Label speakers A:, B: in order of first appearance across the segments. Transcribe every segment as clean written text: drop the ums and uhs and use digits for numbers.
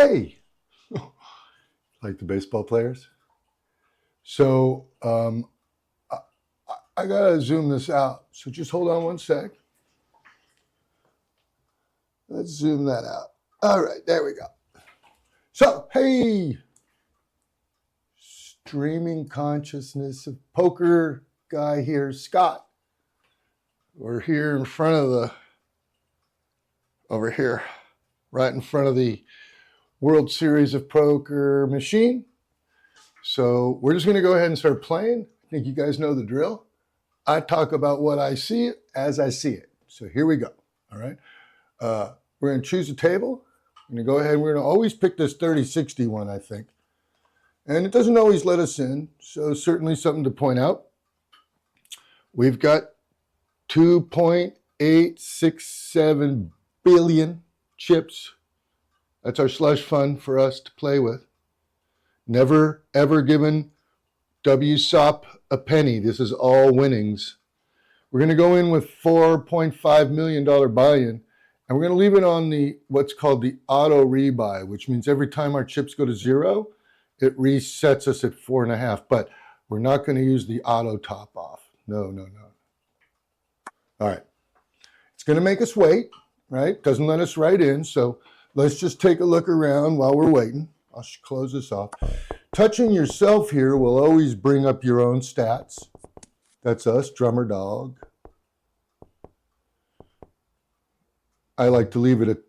A: Hey, like the baseball players. So I gotta zoom this out. So just hold on one sec. Let's zoom that out. All right, there we go. So, hey, streaming consciousness of poker guy here, Scott. We're here in front of over here, right in front of the World Series of Poker machine. So we're just going to go ahead and start playing. I think you guys know the drill. I talk about what I see as I see it. So here we go. All right. We're going to choose a table. I'm going to go ahead. We're going to always pick this 3060 one, I think. And it doesn't always let us in. So certainly something to point out. We've got 2.867 billion chips. That's our slush fund for us to play with. Never, ever given WSOP a penny. This is all winnings. We're going to go in with $4.5 million buy-in, and we're going to leave it on the what's called the auto rebuy, which means every time our chips go to zero, it resets us at 4.5. But we're not going to use the auto top off. No. All right. It's going to make us wait, right? Doesn't let us right in. So let's just take a look around while we're waiting. I'll close this off. Touching yourself here will always bring up your own stats. That's us, Drummer Dog. I like to leave it at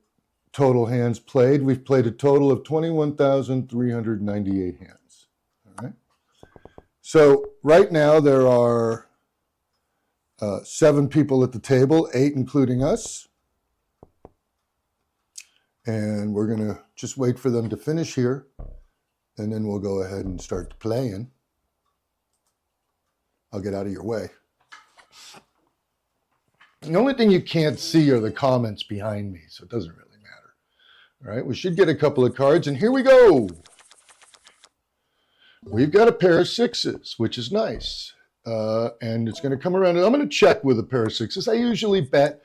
A: total hands played. We've played a total of 21,398 hands. All right. So right now there are 7 people at the table, 8 including us. And we're going to just wait for them to finish here, and then we'll go ahead and start playing. I'll get out of your way. The only thing you can't see are the comments behind me, so it doesn't really matter. All right, we should get a couple of cards, and here we go. We've got a pair of 6s, which is nice. And it's going to come around, and I'm going to check with a pair of 6s. I usually bet.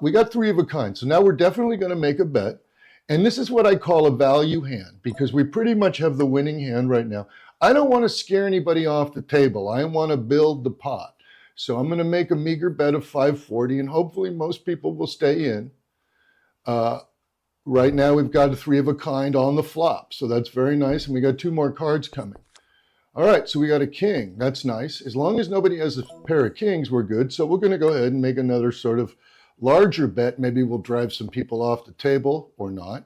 A: We got 3 of a kind, so now we're definitely going to make a bet. And this is what I call a value hand, because we pretty much have the winning hand right now. I don't want to scare anybody off the table. I want to build the pot. So I'm going to make a meager bet of 540, and hopefully most people will stay in. Right now we've got a 3 of a kind on the flop, so that's very nice, and we got 2 more cards coming. All right, so we got a king. That's nice. As long as nobody has a pair of kings, we're good. So we're going to go ahead and make another sort of larger bet. Maybe we'll drive some people off the table or not.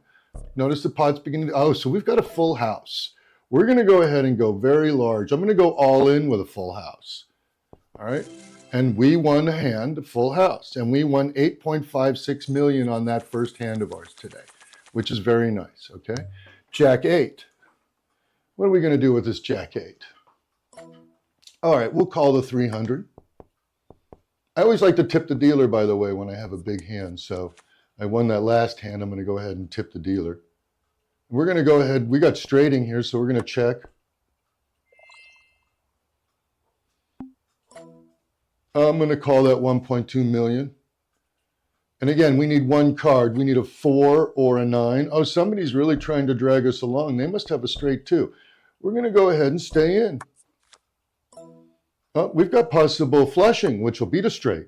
A: Notice the pot's beginning to, oh, so we've got a full house. We're going to go ahead and go very large. I'm going to go all in with a full house. All right, and we won a hand, a full house, and we won 8.56 million on that first hand of ours today, which is very nice, okay? Jack 8. What are we going to do with this Jack 8? All right, we'll call the 300. I always like to tip the dealer, by the way, when I have a big hand. So I won that last hand. I'm going to go ahead and tip the dealer. We're going to go ahead. We got straighting here, so we're going to check. I'm going to call that 1.2 million. And again, we need 1 card. We need a 4 or a 9. Oh, somebody's really trying to drag us along. They must have a straight too. We're going to go ahead and stay in. Oh, we've got possible flushing, which will beat a straight.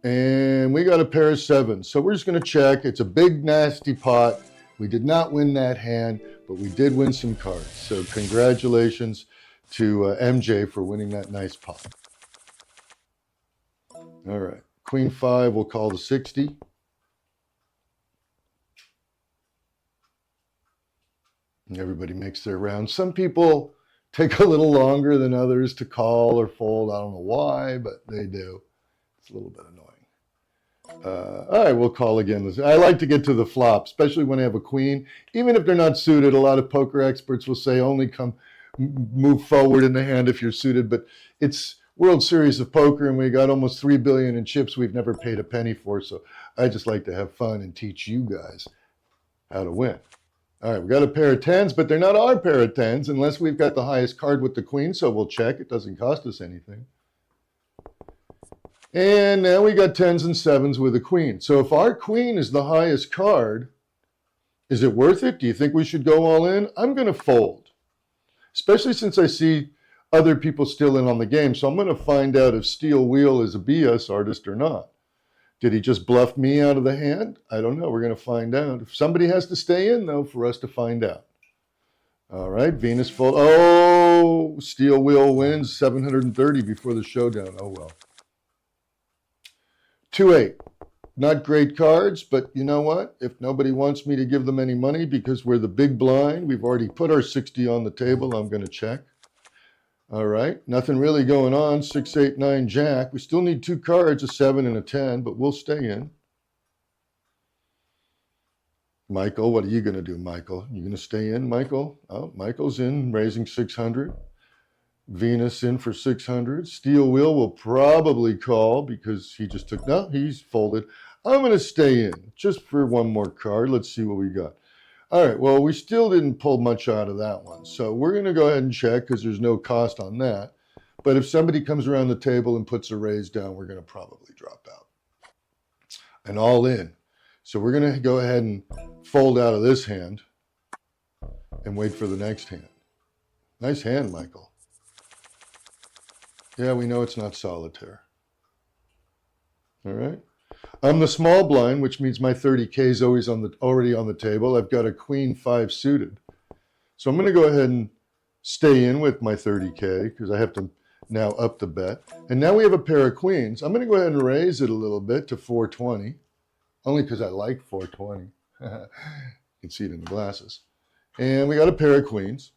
A: And we got a pair of 7s. So we're just going to check. It's a big, nasty pot. We did not win that hand, but we did win some cards. So congratulations to MJ for winning that nice pot. All right. Queen 5, we'll call the 60. And everybody makes their round. Some people take a little longer than others to call or fold. I don't know why, but they do. It's a little bit annoying. All right, we'll call again. I like to get to the flop, especially when I have a queen. Even if they're not suited, a lot of poker experts will say only move forward in the hand if you're suited. But it's World Series of Poker, and we got almost 3 billion in chips we've never paid a penny for. So I just like to have fun and teach you guys how to win. All right, we got a pair of 10s, but they're not our pair of 10s unless we've got the highest card with the queen, so we'll check. It doesn't cost us anything. And now we got 10s and 7s with a queen. So if our queen is the highest card, Is it worth it? Do you think we should go all in? I'm going to fold, especially since I see other people still in on the game. So I'm going to find out if Steel Wheel is a BS artist or not. Did he just bluff me out of the hand? I don't know. We're going to find out. If somebody has to stay in, though, for us to find out. All right, Venus fold. Oh, Steel Wheel wins 730 before the showdown. Oh, well. 2-8. Not great cards, but you know what? If nobody wants me to give them any money because we're the big blind, we've already put our 60 on the table. I'm going to check. All right, nothing really going on. 6, 8, 9, Jack. We still need 2 cards, a 7 and a 10, but we'll stay in. Michael, what are you going to do, Michael? You going to stay in, Michael? Oh, Michael's in, raising 600. Venus in for 600. Steel Wheel will probably call because he just took, no, he's folded. I'm going to stay in just for one more card. Let's see what we got. All right, well, we still didn't pull much out of that one. So we're going to go ahead and check because there's no cost on that. But if somebody comes around the table and puts a raise down, we're going to probably drop out. And all in. So we're going to go ahead and fold out of this hand and wait for the next hand. Nice hand, Michael. Yeah, we know it's not solitaire. All right. I'm the small blind, which means my 30K is always already on the table. I've got a queen 5 suited. So I'm going to go ahead and stay in with my 30K because I have to now up the bet. And now we have a pair of queens. I'm going to go ahead and raise it a little bit to 420, only because I like 420. You can see it in the glasses. And we got a pair of queens.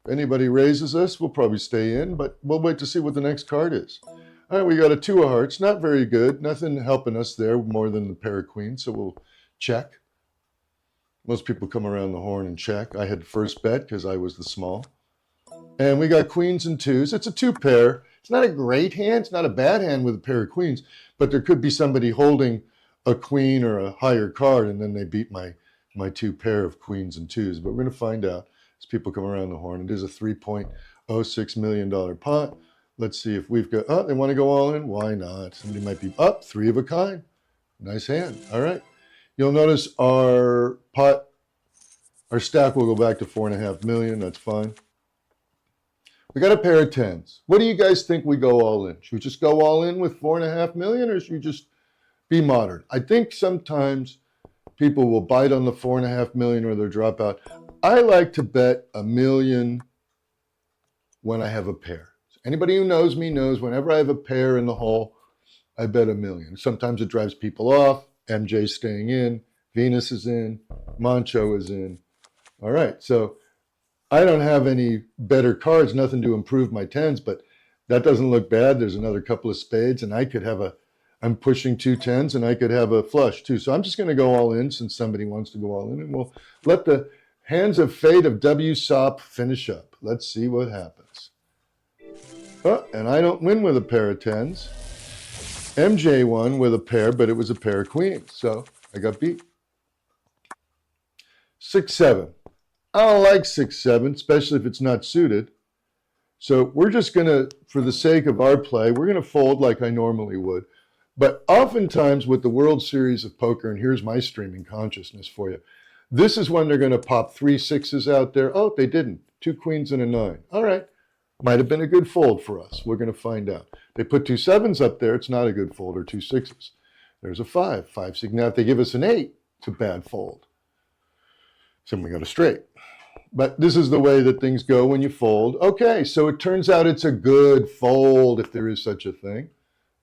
A: If anybody raises us, we'll probably stay in, but we'll wait to see what the next card is. All right, we got a 2 of hearts. Not very good. Nothing helping us there more than the pair of queens, so we'll check. Most people come around the horn and check. I had first bet because I was the small. And we got queens and 2s. It's a 2 pair. It's not a great hand. It's not a bad hand with a pair of queens, but there could be somebody holding a queen or a higher card, and then they beat my 2 pair of queens and 2s. But we're going to find out as people come around the horn. It is a $3.06 million pot. Let's see if we've got, oh, they want to go all in? Why not? Somebody might be up, 3 of a kind. Nice hand. All right. You'll notice our pot, our stack will go back to 4.5 million. That's fine. We got a pair of 10s. What do you guys think we go all in? Should we just go all in with 4.5 million, or should we just be moderate? I think sometimes people will bite on the 4.5 million or they'll drop out. I like to bet $1 million when I have a pair. Anybody who knows me knows whenever I have a pair in the hole, I bet $1 million. Sometimes it drives people off. MJ's staying in. Venus is in. Mancho is in. All right. So I don't have any better cards, nothing to improve my 10s, but that doesn't look bad. There's another couple of spades, and I could have I'm pushing 2 10s, and I could have a flush too. So I'm just going to go all in since somebody wants to go all in, and we'll let the hands of fate of WSOP finish up. Let's see what happens. Oh, and I don't win with a pair of 10s. MJ won with a pair, but it was a pair of queens, so I got beat. 6-7. I don't like 6-7, especially if it's not suited. So we're just going to, for the sake of our play, we're going to fold like I normally would. But oftentimes with the World Series of Poker, and here's my streaming consciousness for you, this is when they're going to pop 3 6s out there. Oh, they didn't. 2 queens and a 9. All right. Might have been a good fold for us. We're going to find out. They put 2 7s up there. It's not a good fold, or 2 6s. There's a 5. 5 6. Now, if they give us an 8, it's a bad fold. So we got a straight. But this is the way that things go when you fold. Okay, so it turns out it's a good fold if there is such a thing.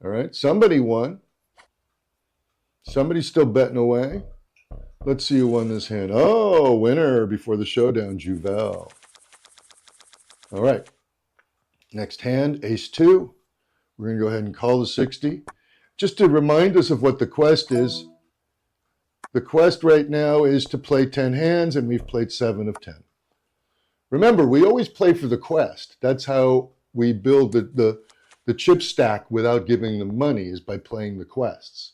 A: All right, somebody won. Somebody's still betting away. Let's see who won this hand. Oh, winner before the showdown, Juvel. All right. Next hand, ace-2. We're going to go ahead and call the 60. Just to remind us of what the quest is, the quest right now is to play 10 hands, and we've played 7 of 10. Remember, we always play for the quest. That's how we build the chip stack without giving them money, is by playing the quests.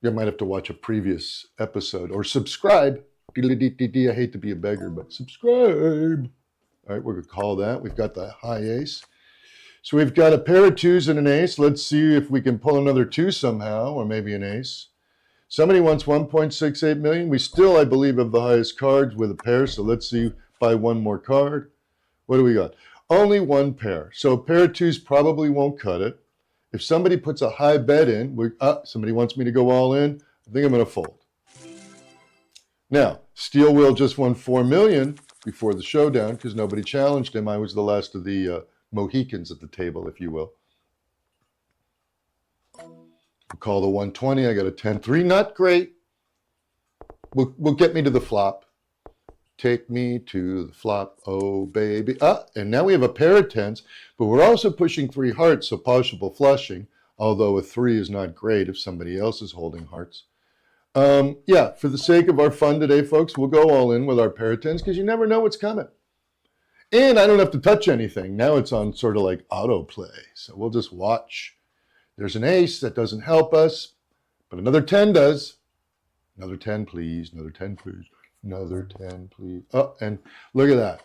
A: You might have to watch a previous episode or subscribe. I hate to be a beggar, but subscribe. All right, we're going to call that. We've got the high ace. So we've got a pair of 2s and an ace. Let's see if we can pull another 2 somehow, or maybe an ace. Somebody wants 1.68 million. We still, I believe, have the highest cards with a pair. So let's see, buy one more card. What do we got? Only one pair. So a pair of twos probably won't cut it. If somebody puts a high bet in, somebody wants me to go all in, I think I'm going to fold. Now, Steel Wheel just won 4 million before the showdown because nobody challenged him. I was the last of the Mohicans at the table, if you will. We'll call the 120. I got a 10-3. Not great. Will get me to the flop. Take me to the flop, oh baby. And now we have a pair of 10s, but we're also pushing 3 hearts, so possible flushing, although a 3 is not great if somebody else is holding hearts. Yeah, for the sake of our fun today, folks, we'll go all in with our pair of 10s because you never know what's coming. And I don't have to touch anything. Now it's on sort of like autoplay, so we'll just watch. There's an ace that doesn't help us, but another 10 does. Another 10, please. Another 10, please. Another 10, please. Oh, and look at that.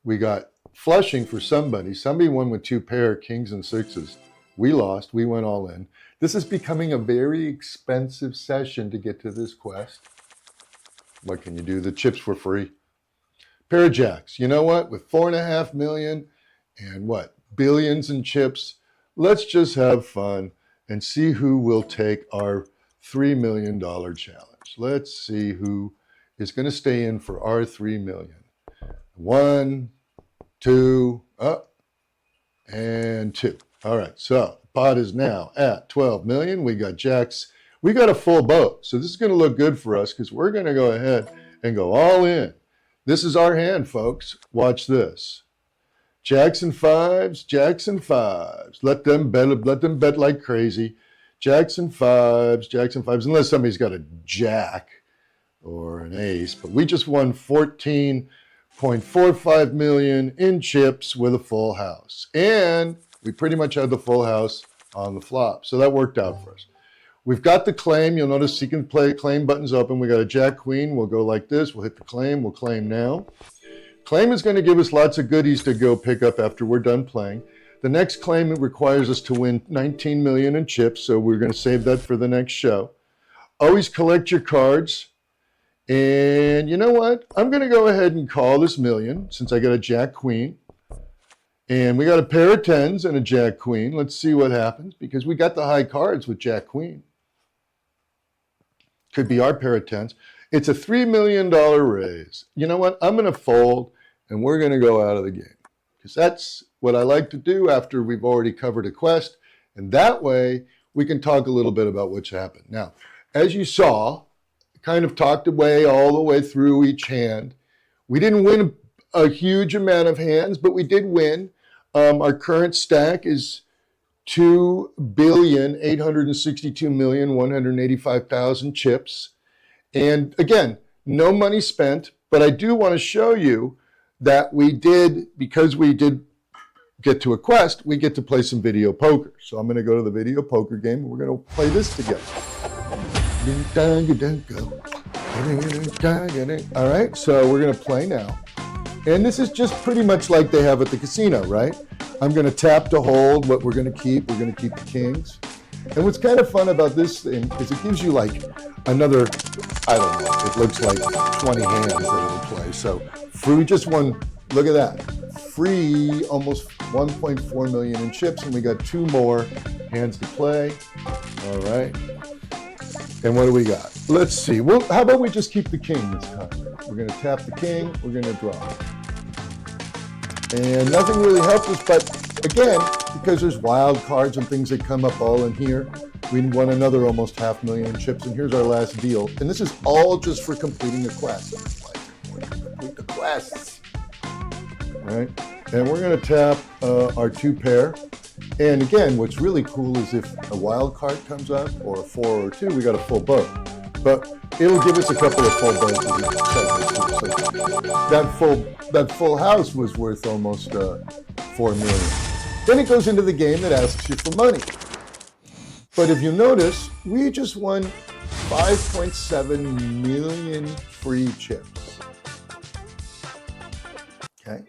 A: We got flushing for somebody. Somebody won with 2 pair, kings and sixes. We lost. We went all in. This is becoming a very expensive session to get to this quest. What can you do? The chips were free. Pair of jacks. You know what? With 4.5 million and what? Billions in chips. Let's just have fun and see who will take our $3 million challenge. Let's see who is going to stay in for our 3 million. 1, 2, and 2. All right, so the pot is now at 12 million. We got jacks. We got a full boat. So this is going to look good for us because we're going to go ahead and go all in. This is our hand, folks. Watch this. Jacks and fives, jacks and fives. Let them bet like crazy. Jacks and fives, unless somebody's got a jack or an ace. But we just won 14.45 million in chips with a full house. And we pretty much had the full house on the flop. So that worked out for us. We've got the claim. You'll notice you can play claim buttons open. We got a jack queen. We'll go like this. We'll hit the claim. We'll claim now. Claim is going to give us lots of goodies to go pick up after we're done playing. The next claim requires us to win 19 million in chips, so we're going to save that for the next show. Always collect your cards. And you know what? I'm going to go ahead and call this million since I got a jack queen. And we got a pair of 10s and a jack queen. Let's see what happens because we got the high cards with jack queen. Could be our pair of 10s. It's a $3 million raise. You know what? I'm going to fold, and we're going to go out of the game because that's what I like to do after we've already covered a quest. And that way, we can talk a little bit about what's happened. Now, as you saw, kind of talked away all the way through each hand. We didn't win a huge amount of hands, but we did win. Our current stack is 2,862,185,000 chips. And again, no money spent, but I do want to show you that we did, because we did get to a quest, we get to play some video poker. So I'm going to go to the video poker game and we're going to play this together. All right, so we're going to play now. And this is just pretty much like they have at the casino, right? I'm going to tap to hold what we're going to keep. We're going to keep the kings. And what's kind of fun about this thing is it gives you like another, I don't know, it looks like 20 hands that it'll play. So we just won, look at that, free almost 1.4 million in chips, and we got 2 more hands to play. All right. And what do we got? Let's see. Well, how about we just keep the king this time? We're going to tap the king. We're going to draw. And nothing really helped us, but again, because there's wild cards and things that come up all in here, we won another almost 500,000 chips, and here's our last deal. And this is all just for completing the quest. Like, we're going to complete the quests. All right? And we're going to tap our 2 pair. And again, what's really cool is if a wild card comes up, or a 4 or 2, we got a full boat. But it'll give us a couple of full boats. So that full house was worth almost 4 million. Then it goes into the game that asks you for money. But if you notice, we just won 5.7 million free chips. Okay.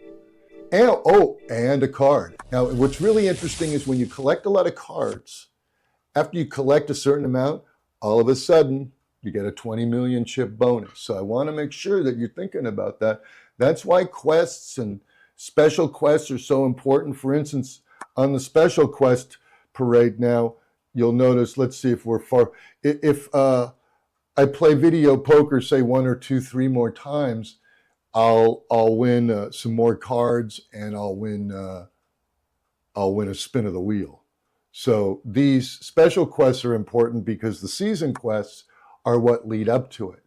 A: And a card. Now, what's really interesting is when you collect a lot of cards, after you collect a certain amount, all of a sudden, you get a 20 million chip bonus. So I want to make sure that you're thinking about that. That's why quests and special quests are so important. For instance, on the special quest parade now, you'll notice, let's see if we're far, if I play video poker, say 1 or 2, 3 more times, I'll win some more cards, and I'll win a spin of the wheel. So these special quests are important because the season quests are what lead up to it.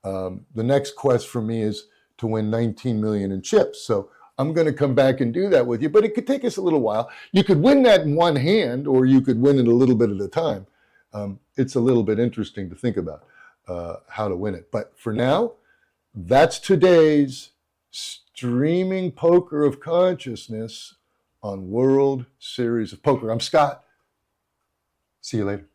A: The next quest for me is to win 19 million in chips. So I'm going to come back and do that with you, but it could take us a little while. You could win that in one hand, or you could win it a little bit at a time. It's a little bit interesting to think about how to win it. But for now, that's today's streaming poker of consciousness on World Series of Poker. I'm Scott. See you later.